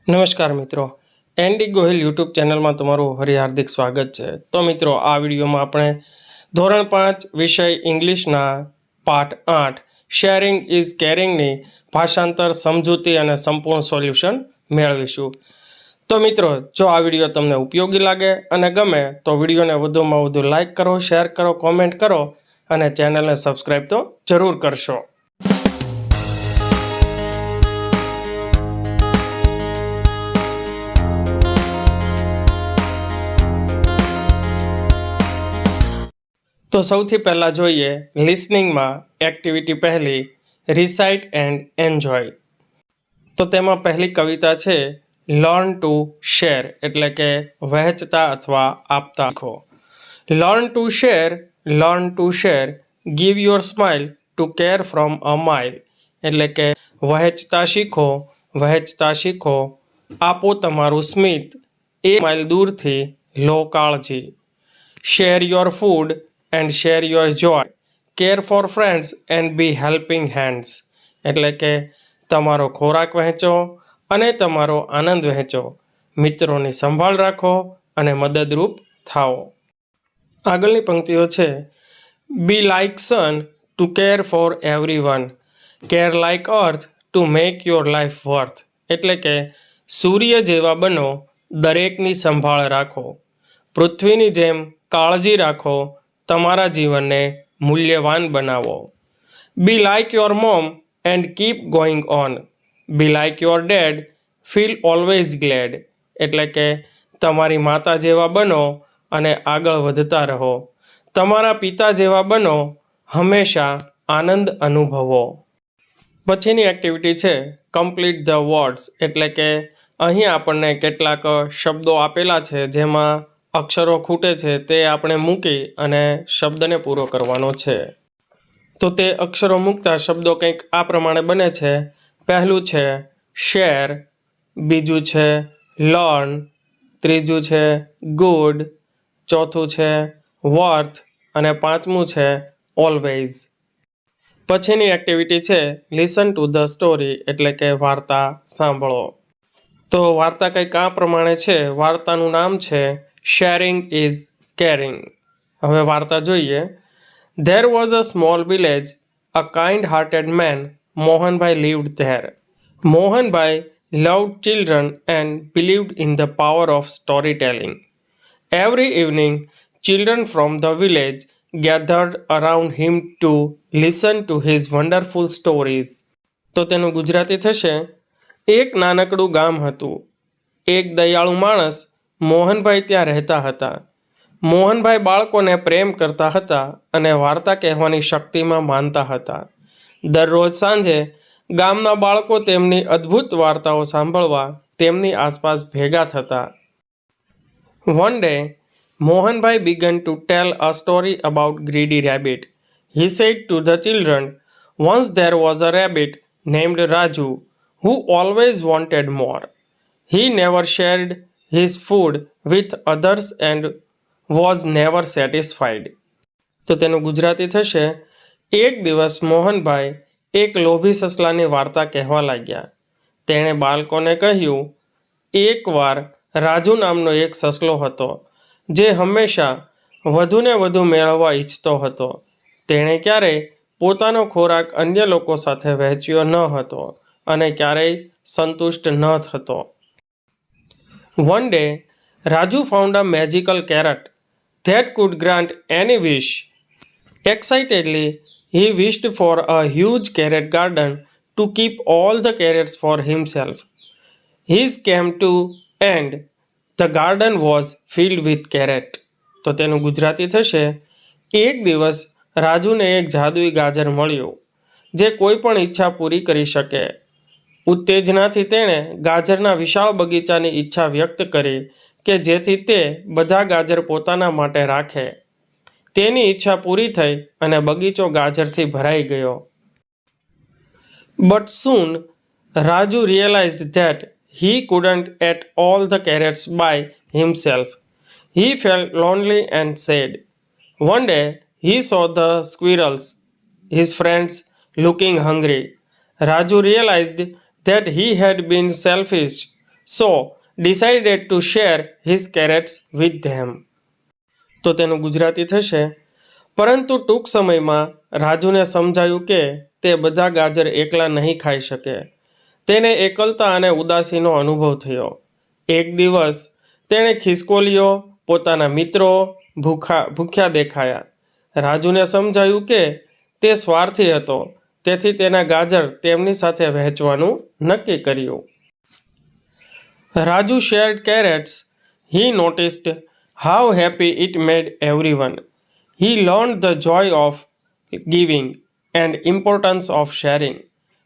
નમસ્કાર મિત્રો, ND Gohil YouTube ચેનલમાં તમારું હાર્દિક સ્વાગત છે. તો મિત્રો, આ વિડીયોમાં આપણે ધોરણ 5 વિષય ઇંગ્લિશના પાઠ 8 શેરિંગ ઇઝ કેરિંગની ભાષાંતર, સમજૂતી અને સંપૂર્ણ સોલ્યુશન મેળવીશું. તો મિત્રો, જો આ વિડીયો તમને ઉપયોગી લાગે અને ગમે તો વિડીયોને વધુમાં વધુ લાઇક કરો, શેર કરો, કોમેન્ટ કરો અને ચેનલને સબસ્ક્રાઈબ તો જરૂર કરશો. તો સૌથી પહેલાં જોઈએ લિસનિંગમાં એક્ટિવિટી પહેલી રિસાઇટ એન્ડ એન્જોય. તો તેમાં પહેલી કવિતા છે લર્ન ટુ શેર, એટલે કે વહેંચતા અથવા આપતા શીખો. Learn to share, give your smile to care from a mile, એટલે કે વહેંચતા શીખો, આપો તમારું સ્મિત એક માઇલ દૂરથી લો કાળજી. Share your food and share your joy, care for friends and be helping hands, એટલે કે તમારો ખોરાક વહેંચો અને તમારો આનંદ વહેંચો, મિત્રોની સંભાળ રાખો અને મદદરૂપ થાઓ. આગળની પંક્તિઓ છે be like sun to care for everyone, care like earth to make your life worth, એટલે કે સૂર્ય જેવા બનો, દરેકની સંભાળ રાખો, પૃથ્વીની જેમ કાળજી રાખો, તમારા જીવનને મૂલ્યવાન બનાવો. Be like your mom and keep going on, be like your dad, feel always glad, એટલે કે તમારી માતા જેવા બનો અને આગળ વધતા રહો, તમારા પિતા જેવા બનો, હંમેશા આનંદ અનુભવો. પછીની એક્ટિવિટી છે કમ્પ્લીટ ધ વર્ડ્સ, એટલે કે અહીં આપણને કેટલાક શબ્દો આપેલા છે જેમાં અક્ષરો ખૂટે છે, તે આપણે મૂકી અને શબ્દને પૂરો કરવાનો છે. તો તે અક્ષરો મૂકતા શબ્દો કંઈક આ પ્રમાણે બને છે. પહેલું છે શેર, બીજું છે લર્ન, ત્રીજું છે ગુડ, ચોથું છે વર્થ અને પાંચમું છે ઓલવેઝ. પછીની એક્ટિવિટી છે લિસન ટુ ધ સ્ટોરી, એટલે કે વાર્તા સાંભળો. તો વાર્તા કંઈક આ પ્રમાણે છે. વાર્તાનું નામ છે શેરિંગ ઇઝ કેરિંગ. હવે વાર્તા જોઈએ. There was a small village, a kind hearted man, Mohanbhai lived there. Mohanbhai loved children and believed in the power of storytelling. Every evening, children from the village gathered around him to listen to his wonderful stories. તો તેનું ગુજરાતી થશે એક નાનકડું ગામ હતું. એક દયાળુ માણસ મોહનભાઈ ત્યાં રહેતા હતા. મોહનભાઈ બાળકોને પ્રેમ કરતા હતા અને વાર્તા કહેવાની શક્તિમાં માનતા હતા. દરરોજ સાંજે ગામના બાળકો તેમની અદ્ભુત વાર્તાઓ સાંભળવા તેમની આસપાસ ભેગા થતા. One day, Mohanbhai began to tell a story about greedy rabbit. He said to the children, once there was a rabbit named Raju who always wanted more. He never shared his food with others and was never satisfied. તો તેનું ગુજરાતી થશે એક દિવસ મોહનભાઈ એક લોભી સસલાની વાર્તા કહેવા લાગ્યા. તેણે બાળકોને કહ્યું, એકવાર રાજુ નામનો એક સસલો હતો જે હંમેશા વધુને વધુ મેળવવા ઈચ્છતો હતો. તેણે ક્યારેય પોતાનો ખોરાક અન્ય લોકો સાથે વહેંચ્યો ન હતો અને ક્યારેય સંતુષ્ટ ન થતો. One day, Raju found a magical carrot that could grant any wish. Excitedly, he wished for a huge carrot garden to keep all the carrots for himself. His came to end. The garden was filled with carrot. તો તેનું ગુજરાતી થશે એક દિવસ રાજુને એક જાદુઈ ગાજર મળ્યું જે કોઈ પણ ઈચ્છા પૂરી કરી શકે. ઉત્તેજનાથી તેણે ગાજરના વિશાળ બગીચાની ઈચ્છા વ્યક્ત કરી કે જેથી તે બધા ગાજર પોતાના માટે રાખે. તેની ઈચ્છા પૂરી થઈ અને બગીચો ગાજરથી ભરાઈ ગયો. But soon, Raju realized that he couldn't eat all the carrots by himself. He felt lonely and sad. One day, he saw the squirrels, his friends, looking hungry. Raju realized that he had been selfish, so decided to share his carrots with them. તો તેનું ગુજરાતી થશે, પરંતુ ટૂંક સમયમાં રાજુને સમજાયું કે તે બધા ગાજર એકલા નહીં ખાઈ શકે. તેને એકલતા અને ઉદાસીનો અનુભવ થયો. એક દિવસ તેણે ખિસકોલીઓ પોતાના મિત્રો ભૂખ્યા દેખાયા. રાજુને સમજાયું કે તે સ્વાર્થી હતો, તેથી તેના ગાજર તેમની સાથે વહેંચવાનું નક્કી કર્યું. Raju shared carrots. He noticed how happy it made everyone. He learned the joy of giving and importance of sharing.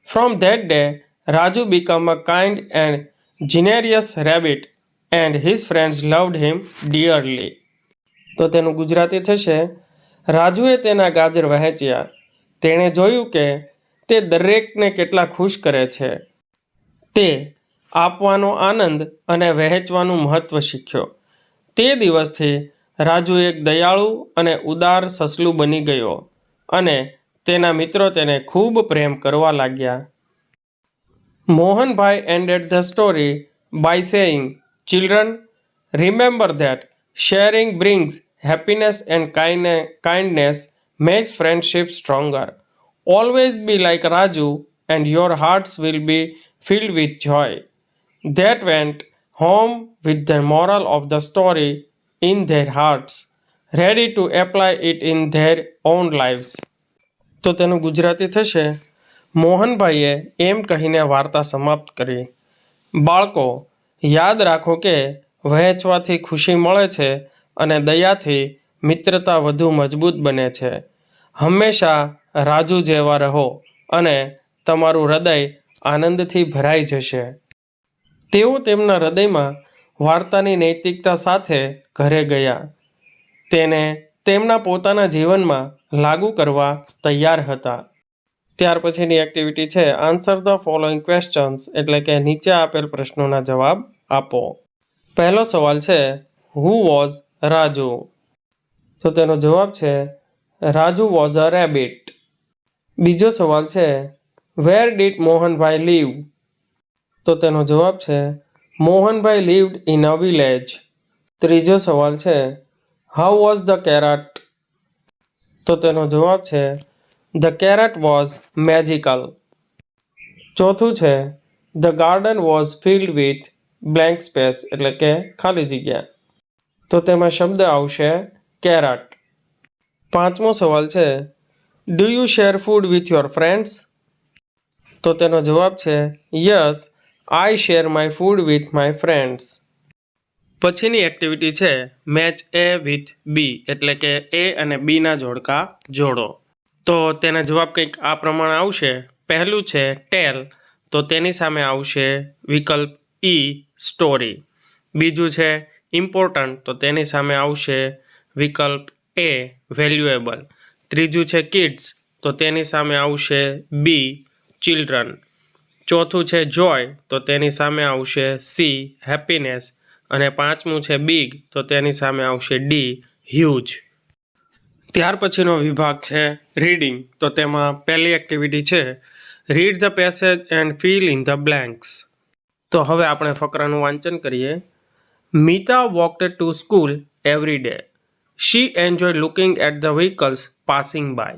From that day, Raju became a kind and generous rabbit, and his friends loved him dearly. તો તેનું ગુજરાતી થશે, રાજુએ તેના ગાજર વહેંચ્યા. તેણે જોયું કે તે દરેકને કેટલા ખુશ કરે છે. તે આપવાનો આનંદ અને વહેંચવાનું મહત્ત્વ શીખ્યો. તે દિવસથી રાજુ એક દયાળુ અને ઉદાર સસલું બની ગયો અને તેના મિત્રો તેને ખૂબ પ્રેમ કરવા લાગ્યા. Mohanbhai ended the story by saying, "Children, remember that sharing brings happiness and kindness makes friendship stronger. Always be like Raju and your hearts will be filled with joy." That went home with the moral of the story in their hearts, ready to apply it in their own lives. તો તેનું ગુજરાતી થશે, મોહનભાઈએ એમ કહીને વાર્તા સમાપ્ત કરી. બાળકો, યાદ રાખો કે વહેંચવાથી ખુશી મળે છે અને દયાથી મિત્રતા વધુ મજબૂત બને છે. હંમેશા રાજુ જેવા રહો અને તમારું હૃદય આનંદથી ભરાઈ જશે. તેઓ તેમના હૃદયમાં વાર્તાની નૈતિકતા સાથે ઘરે ગયા. તેને તેમના પોતાના જીવનમાં લાગુ કરવા તૈયાર હતા. ત્યાર પછીની એક્ટિવિટી છે આન્સર ધ ફોલોઈંગ ક્વેશ્ચન્સ, એટલે કે નીચે આપેલ પ્રશ્નોના જવાબ આપો. પહેલો સવાલ છે, હુ વોઝ રાજુ? તો તેનો જવાબ છે રાજુ વોઝ અ રેબિટ. બીજો સવાલ છે, વેર ડીડ મોહનભાઈ લીવ? તો તેનો જવાબ છે મોહનભાઈ લીવ્ડ ઇન અ વિલેજ. ત્રીજો સવાલ છે, હાઉ વોઝ ધ કેરટ? તો તેનો જવાબ છે ધ કેરટ વોઝ મેજિકલ. ચોથું છે, the garden was field with blank space, એટલે કે ખાલી જગ્યા. તો તેમાં શબ્દ આવશે કેરટ. પાંચમો સવાલ છે, do you share food with your friends? તો તેનો જવાબ છે yes, I share my food with my friends. પછીની એક્ટિવિટી છે મેચ એ વિથ બી, એટલે કે એ અને બીના જોડકા જોડો. તો તેના જવાબ કંઈક આ પ્રમાણે આવશે. પહેલું છે ટેલ, તો તેની સામે આવશે વિકલ્પ ઈ સ્ટોરી. બીજું છે ઇમ્પોર્ટન્ટ, તો તેની સામે આવશે વિકલ્પ એ વેલ્યુએબલ. ત્રીજું છે કિડ્સ, તો તેની સામે આવશે બી ચિલ્ડ્રન. ચોથું છે જોય, તો તેની સામે આવશે સી હેપીનેસ. અને પાંચમું છે બિગ, તો તેની સામે આવશે ડી હ્યુજ. ત્યાર પછીનો વિભાગ છે રીડિંગ, તો તેમાં પહેલી એક્ટિવિટી છે read the passage and fill in the blanks. તો હવે આપણે ફકરાનું વાંચન કરીએ. Meeta walked to school every day. She enjoyed looking at the vehicles passing by.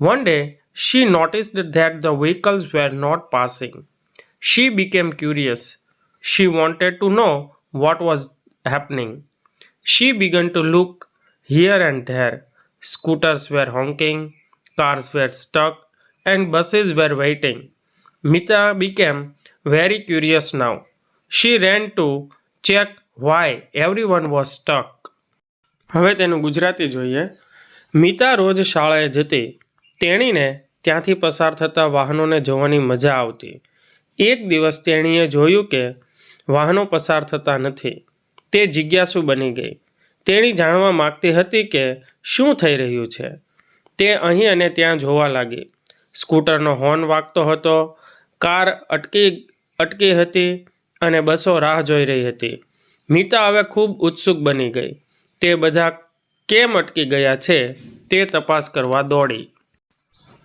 One day, she noticed that the vehicles were not passing. She became curious. She wanted to know what was happening. She began to look here and there. Scooters were honking, cars were stuck, and buses were waiting. Mita became very curious now. She ran to check why everyone was stuck. હવે તેનું ગુજરાતી જોઈએ. મીતા રોજ શાળાએ જતી. તેણીને ત્યાંથી પસાર થતા વાહનોને જોવાની મજા આવતી. એક દિવસ તેણીએ જોયું કે વાહનો પસાર થતા નથી. તે જિજ્ઞાસુ બની ગઈ. તેણી જાણવા માગતી હતી કે શું થઈ રહ્યું છે. તે અહીં અને ત્યાં જોવા લાગી. સ્કૂટરનો હોર્ન વાગતો હતો, કાર અટકી હતી અને બસો રાહ જોઈ રહી હતી. મીતા હવે ખૂબ ઉત્સુક બની ગઈ. તે બધા કેમ અટકી ગયા છે તે તપાસ કરવા દોડી.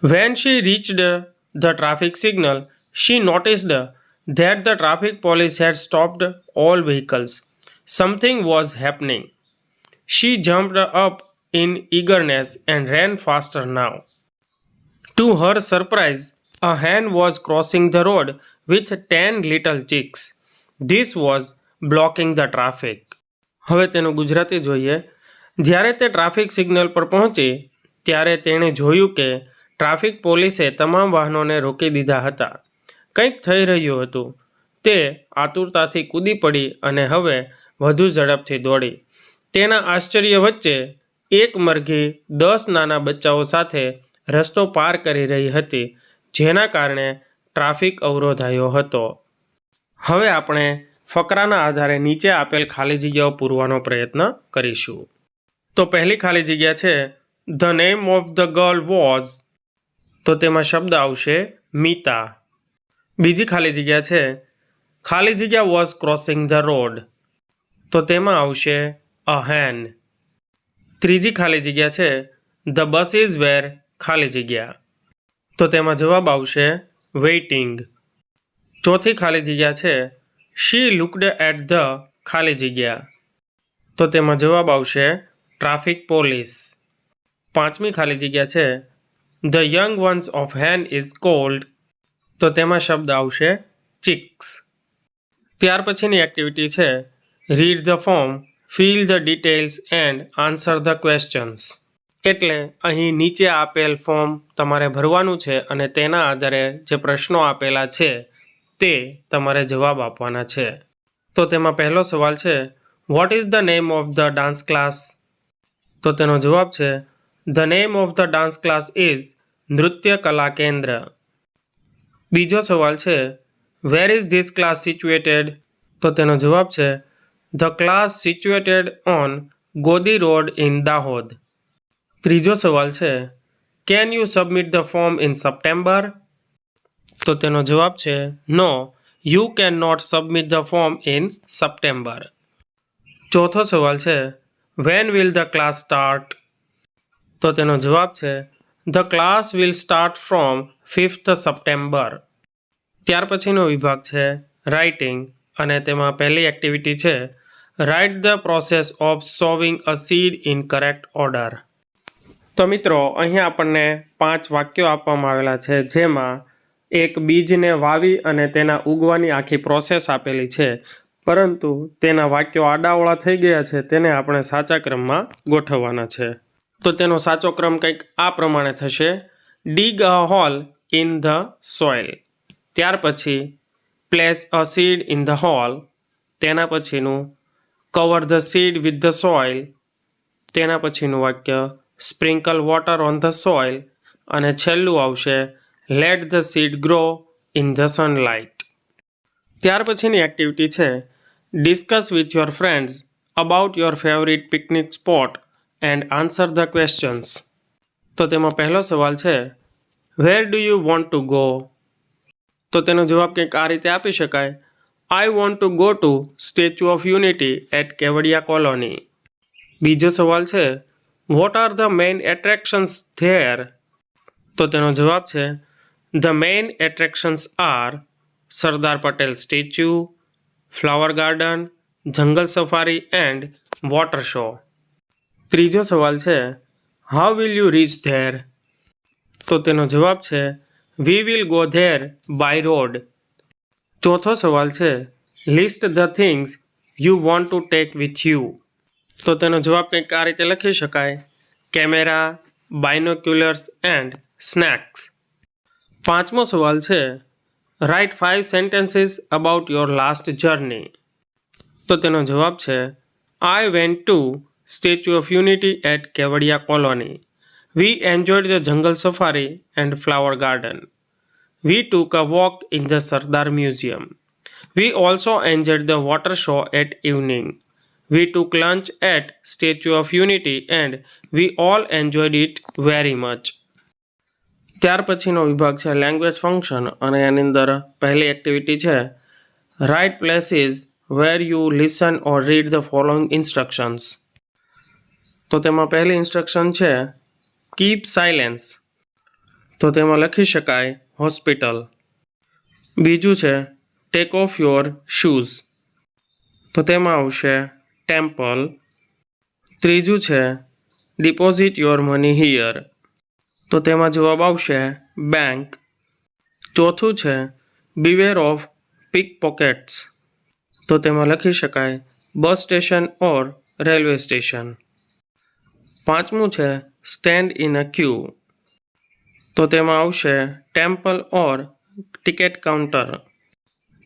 When she reached the traffic signal, she noticed that the traffic police had stopped all vehicles. Something was happening. She jumped up in eagerness and ran faster now. To her surprise, a hen was crossing the road with 10 little chicks. This was blocking the traffic. હવે તેનું ગુજરાતી જોઈએ. જ્યારે તે traffic signal પર પહોંચી ત્યારે તેણે જોયું કે ટ્રાફિક પોલીસે તમામ વાહનોને રોકી દીધા હતા. કંઈક થઈ રહ્યું હતું. તે આતુરતાથી કૂદી પડી અને હવે વધુ ઝડપથી દોડી. તેના આશ્ચર્ય વચ્ચે એક મરઘી 10 નાના બચ્ચાઓ સાથે રસ્તો પાર કરી રહી હતી, જેના કારણે ટ્રાફિક અવરોધાયો હતો. હવે આપણે ફકરાના આધારે નીચે આપેલ ખાલી જગ્યાઓ પૂરવાનો પ્રયત્ન કરીશું. તો પહેલી ખાલી જગ્યા છે the name of the girl was, તો તેમાં શબ્દ આવશે મીતા. બીજી ખાલી જગ્યા છે ખાલી જગ્યા વોઝ ક્રોસિંગ ધ રોડ, તો તેમાં આવશે અ હેન. ત્રીજી ખાલી જગ્યા છે ધ બસીઝ વેર ખાલી જગ્યા, તો તેમાં જવાબ આવશે વેઇટિંગ. ચોથી ખાલી જગ્યા છે શી લુકડ એટ ધ ખાલી જગ્યા, તો તેમાં જવાબ આવશે ટ્રાફિક પોલીસ. પાંચમી ખાલી જગ્યા છે the young ones of hen is called, તો તેમાં શબ્દ આવશે ચિક્સ. ત્યાર પછીની એક્ટિવિટી છે read the form, fill the details and answer the questions. એટલે અહીં નીચે આપેલ ફોર્મ તમારે ભરવાનું છે અને તેના આધારે જે પ્રશ્નો આપેલા છે તે તમારે જવાબ આપવાના છે. તો તેમાં પહેલો સવાલ છે what is the name of the dance class, તો તેનો જવાબ છે the name of the dance class is Nritya Kala Kendra. બીજો સવાલ છે where is this class situated, તો તેનો જવાબ છે the class situated on Godi road in Dahod. ત્રીજો સવાલ છે can you submit the form in September, તો તેનો જવાબ છે no you cannot submit the form in September. ચોથો સવાલ છે when will the class start, તો તેનો જવાબ છે the class will start from 5th September. ત્યાર પછીનો વિભાગ છે રાઇટિંગ અને તેમાં પહેલી એક્ટિવિટી છે write the process of સોવિંગ a seed in correct order. તો મિત્રો અહીંયા આપણને 5 વાક્યો આપવામાં આવેલા છે, જેમાં એક બીજને વાવી અને તેના ઉગવાની આખી પ્રોસેસ આપેલી છે, પરંતુ તેના વાક્યો આડાઅવળા થઈ ગયા છે, તેને આપણે સાચા ક્રમમાં ગોઠવવાના છે. તો તેનો સાચો ક્રમ કંઈક આ પ્રમાણે થશે dig a hole in the soil, ત્યાર પછી place a seed in the hole, તેના પછીનું cover the seed with the soil, તેના પછીનું વાક્ય sprinkle water on the soil, અને છેલ્લું આવશે let the seed grow in the sunlight. ત્યાર પછીની એક્ટિવિટી છે discuss with your friends about your favourite picnic spot and answer the questions. તો તેમાં પહેલો સવાલ છે where do you want to go, તો તેનો જવાબ કંઈક આ રીતે આપી શકાય I want to go to statue of unity at Kevadia colony. બીજો સવાલ છે what are the main attractions there, તો તેનો જવાબ છે the main attractions are Sardar Patel statue, flower garden, jungle safari and water show. ત્રીજો સવાલ છે how will you reach there, તો તેનો જવાબ છે we will go there by road. ચોથો સવાલ છે list the things you want to take with you, તો તેનો જવાબ કંઈક આ રીતે લખી શકાય કેમેરા, બાયનોક્યુલર્સ એન્ડ સ્નેક્સ. પાંચમો સવાલ છે write 5 sentences about your last journey, તો તેનો જવાબ છે I went to statue of unity at Kevadia colony, we enjoyed the jungle safari and flower garden, we took a walk in the Sardar museum, we also enjoyed the water show at evening, we took lunch at Statue of Unity and we all enjoyed it very much. ત્યાર પછીનો વિભાગ છે language function અને એની અંદર પહેલી activity છે write places where you listen or read the following instructions. તો તેમાં પહેલી ઇન્સ્ટ્રક્શન છે કીપ સાયલેન્સ, તો તેમાં લખી શકાય હોસ્પિટલ. બીજું છે ટેક ઓફ યોર શૂઝ, તો તેમાં આવશે ટેમ્પલ. ત્રીજું છે ડિપોઝિટ યોર મની હિયર, તો તેમાં જવાબ આવશે બેંક. ચોથું છે બીવેર ઓફ પિક પોકેટ્સ, તો તેમાં લખી શકાય બસ સ્ટેશન ઓર રેલવે સ્ટેશન. પાંચમું છે સ્ટેન્ડ ઇન અ ક્યુ, તો તેમાં આવશે ટેમ્પલ ઓર ટિકિટ કાઉન્ટર.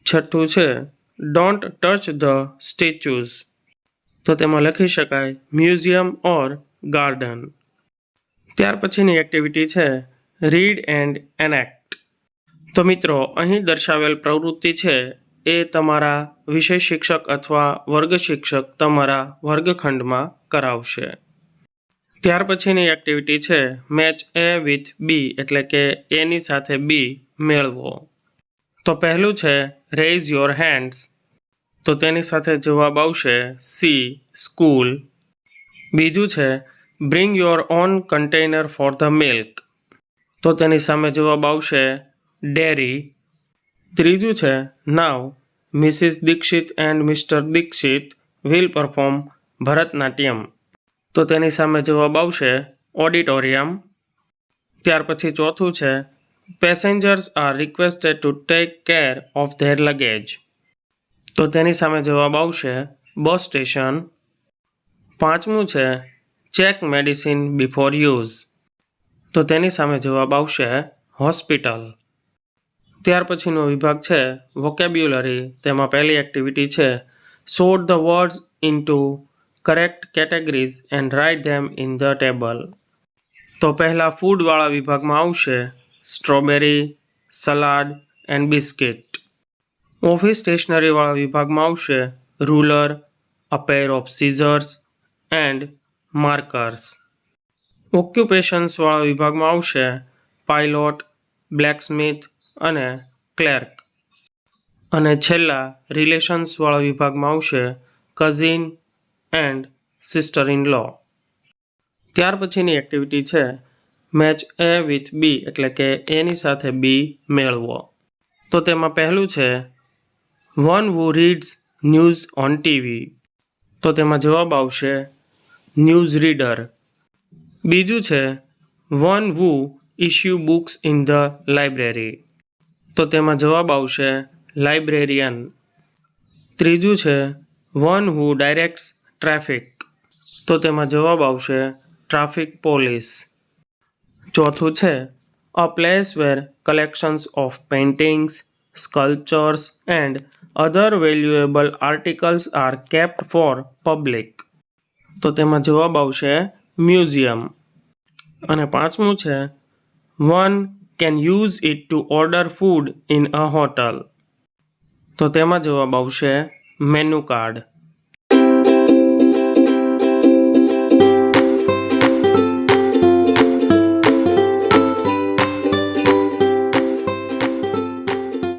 છઠ્ઠું છે ડોન્ટ ટચ ધ સ્ટેચ્યુઝ, તો તેમાં લખી શકાય મ્યુઝિયમ ઓર ગાર્ડન. ત્યાર પછીની એક્ટિવિટી છે રીડ એન્ડ એનેક્ટ. તો મિત્રો અહીં દર્શાવેલ પ્રવૃત્તિ છે એ તમારા વિષય શિક્ષક અથવા વર્ગ શિક્ષક તમારા વર્ગખંડમાં કરાવશે. ત્યાર પછીની એક્ટિવિટી છે મેચ એ વિથ બી, એટલે કે એની સાથે બી મેળવો. તો પહેલું છે રેઇઝ યોર હેન્ડ્સ, તો તેની સાથે જવાબ આવશે સી સ્કૂલ. બીજું છે bring your own container for the milk, તો તેની સામે જવાબ આવશે ડેરી. ત્રીજું છે now Mrs Dixit and mister Dixit will perform Bharatanatyam, તો તેની સામે જવાબ આવશે ઓડિટોરિયમ. ત્યાર પછી ચોથું છે passengers are requested to take care of their luggage, તો તેની સામે જવાબ આવશે બસ સ્ટેશન. પાંચમું છે ચેક મેડિસિન બિફોર યુઝ, તો તેની સામે જવાબ આવશે હોસ્પિટલ. ત્યાર પછીનો વિભાગ છે વોકેબ્યુલરી. તેમાં પહેલી એક્ટિવિટી છે sort the words into correct categories and write them in the table. તો પહેલા ફૂડવાળા વિભાગમાં આવશે strawberry, salad and biscuit. Office સ્ટેશનરીવાળા વિભાગમાં આવશે ruler, a pair of scissors and markers. ઓક્યુપેશન્સવાળા વિભાગમાં આવશે પાયલોટ, બ્લેકસ્મિથ અને ક્લેર્ક. અને છેલ્લા રિલેશન્સવાળા વિભાગમાં આવશે cousin and sister in law. ત્યાર પછીની એક્ટિવિટી છે મેચ એ વિથ બી, એટલે કે એની સાથે બી મેળવો. તો તેમાં પહેલું છે one who reads news on TV, તો તેમાં જવાબ આવશે ન્યૂઝ રીડર. બીજું છે one who issue books in the library, તો તેમાં જવાબ આવશે લાઇબ્રેરિયન. ત્રીજું છે વન હુ ડાયરેક્ટ્સ ટ્રાફિક, તો તેમાં જવાબ આવશે ટ્રાફિક પોલીસ. ચોથું છે a place where collections of paintings, sculptures and other valuable articles are kept for public, તો તેમાં જવાબ આવશે મ્યુઝિયમ. અને પાંચમું છે one can use it to order food in a hotel, તો તેમાં જવાબ આવશે મેનુ કાર્ડ.